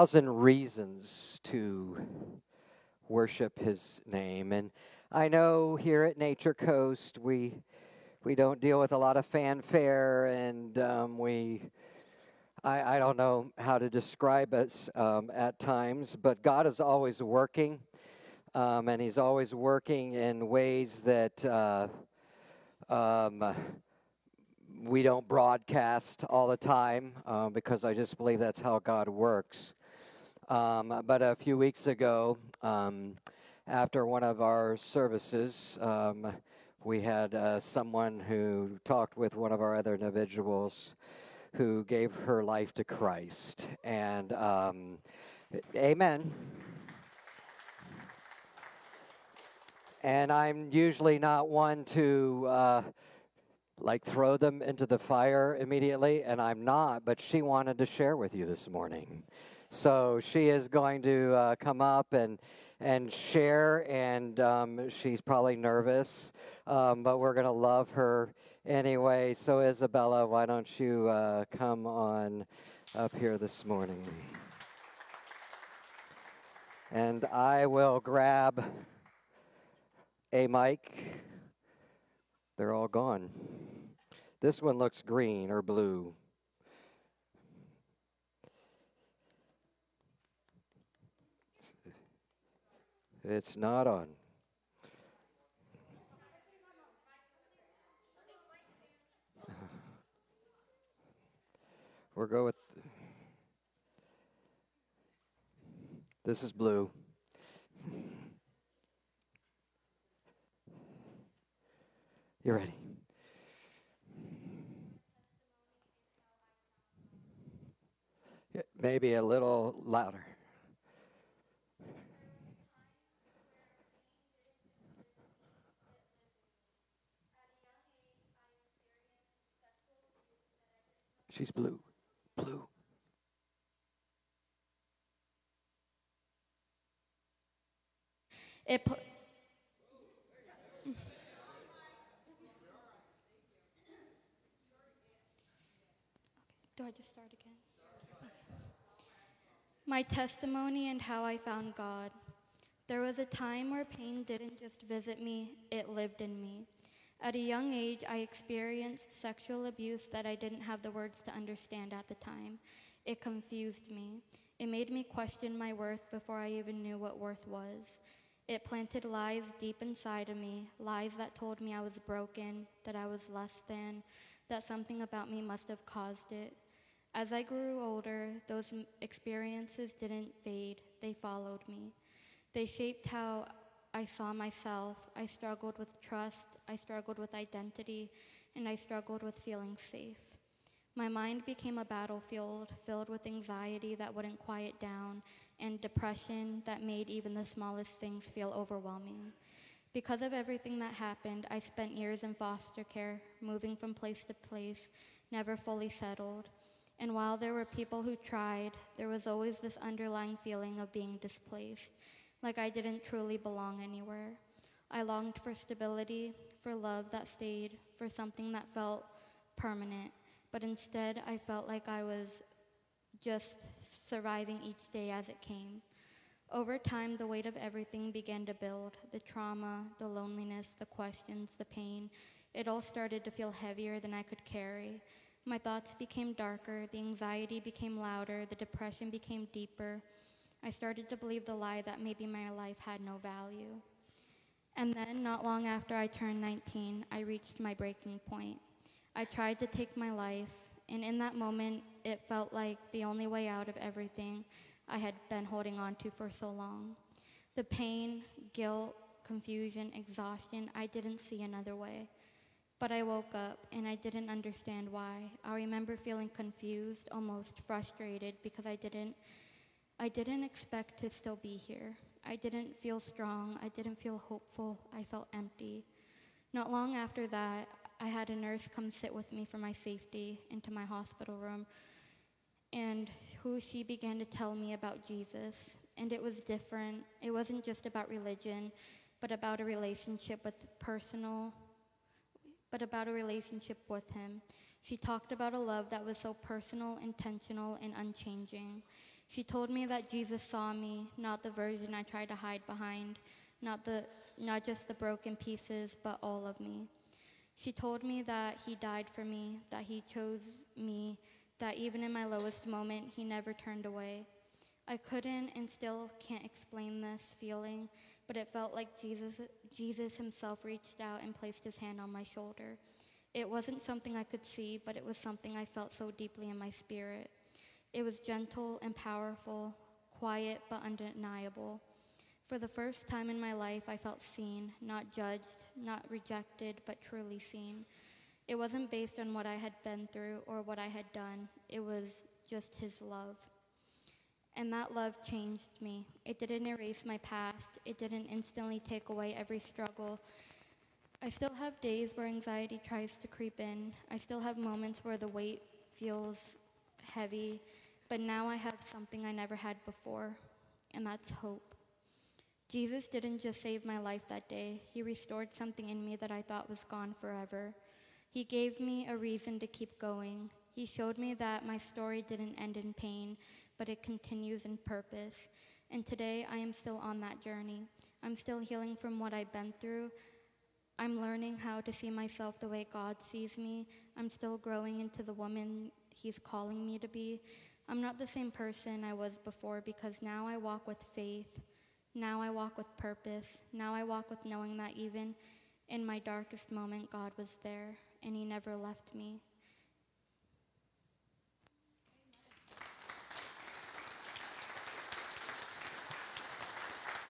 Thousand reasons to worship his name. And I know here at Nature Coast we don't deal with a lot of fanfare, and I don't know how to describe it at times, but God is always working, and he's always working in ways that um, we don't broadcast all the time, because I just believe that's how God works. But a few weeks ago, after one of our services, we had someone who talked with one of our other individuals who gave her life to Christ. And amen. And I'm usually not one to like throw them into the fire immediately, and I'm not, but she wanted to share with you this morning. So she is going to come up and share, and she's probably nervous, but we're going to love her anyway. So Isabella, why don't you come on up here this morning? And I will grab a mic. They're all gone. This one looks green or blue. It's not on. We'll go with, this is blue. You ready? Yeah, maybe a little louder. She's blue. Blue. It pl- Do I just start again? My testimony and how I found God. There was a time where pain didn't just visit me, it lived in me. At a young age, I experienced sexual abuse that I didn't have the words to understand at the time. It confused me. It made me question my worth before I even knew what worth was. It planted lies deep inside of me, lies that told me I was broken, that I was less than, that something about me must have caused it. As I grew older, those experiences didn't fade, they followed me. They shaped how I saw myself. I struggled with trust, I struggled with identity, and I struggled with feeling safe. My mind became a battlefield filled with anxiety that wouldn't quiet down and depression that made even the smallest things feel overwhelming. Because of everything that happened, I spent years in foster care, moving from place to place, never fully settled. And while there were people who tried, there was always this underlying feeling of being displaced, like I didn't truly belong anywhere. I longed for stability, for love that stayed, for something that felt permanent, but instead I felt like I was just surviving each day as it came. Over time, the weight of everything began to build, the trauma, the loneliness, the questions, the pain. It all started to feel heavier than I could carry. My thoughts became darker, the anxiety became louder, the depression became deeper. I started to believe the lie that maybe my life had no value. And then, not long after I turned 19, I reached my breaking point. I tried to take my life, and in that moment, it felt like the only way out of everything I had been holding on to for so long. The pain, guilt, confusion, exhaustion, I didn't see another way. But I woke up and I didn't understand why. I remember feeling confused, almost frustrated because I didn't expect to still be here. I didn't feel strong. I didn't feel hopeful. I felt empty. Not long after that, I had a nurse come sit with me for my safety into my hospital room, and who she began to tell me about Jesus. And it was different. It wasn't just about religion, but about a relationship with personal, but about a relationship with him. She talked about a love that was so personal, intentional, and unchanging. She told me that Jesus saw me, not the version I tried to hide behind, not just the broken pieces, but all of me. She told me that he died for me, that he chose me, that even in my lowest moment, he never turned away. I couldn't and still can't explain this feeling, but it felt like Jesus himself reached out and placed his hand on my shoulder. It wasn't something I could see, but it was something I felt so deeply in my spirit. It was gentle and powerful, quiet but undeniable. For the first time in my life, I felt seen, not judged, not rejected, but truly seen. It wasn't based on what I had been through or what I had done. It was just his love. And that love changed me. It didn't erase my past. It didn't instantly take away every struggle. I still have days where anxiety tries to creep in. I still have moments where the weight feels heavy. But now I have something I never had before, and that's hope. Jesus didn't just save my life that day. He restored something in me that I thought was gone forever. He gave me a reason to keep going. He showed me that my story didn't end in pain, but it continues in purpose. And today I am still on that journey. I'm still healing from what I've been through. I'm learning how to see myself the way God sees me. I'm still growing into the woman he's calling me to be. I'm not the same person I was before because now I walk with faith. Now I walk with purpose. Now I walk with knowing that even in my darkest moment, God was there and he never left me.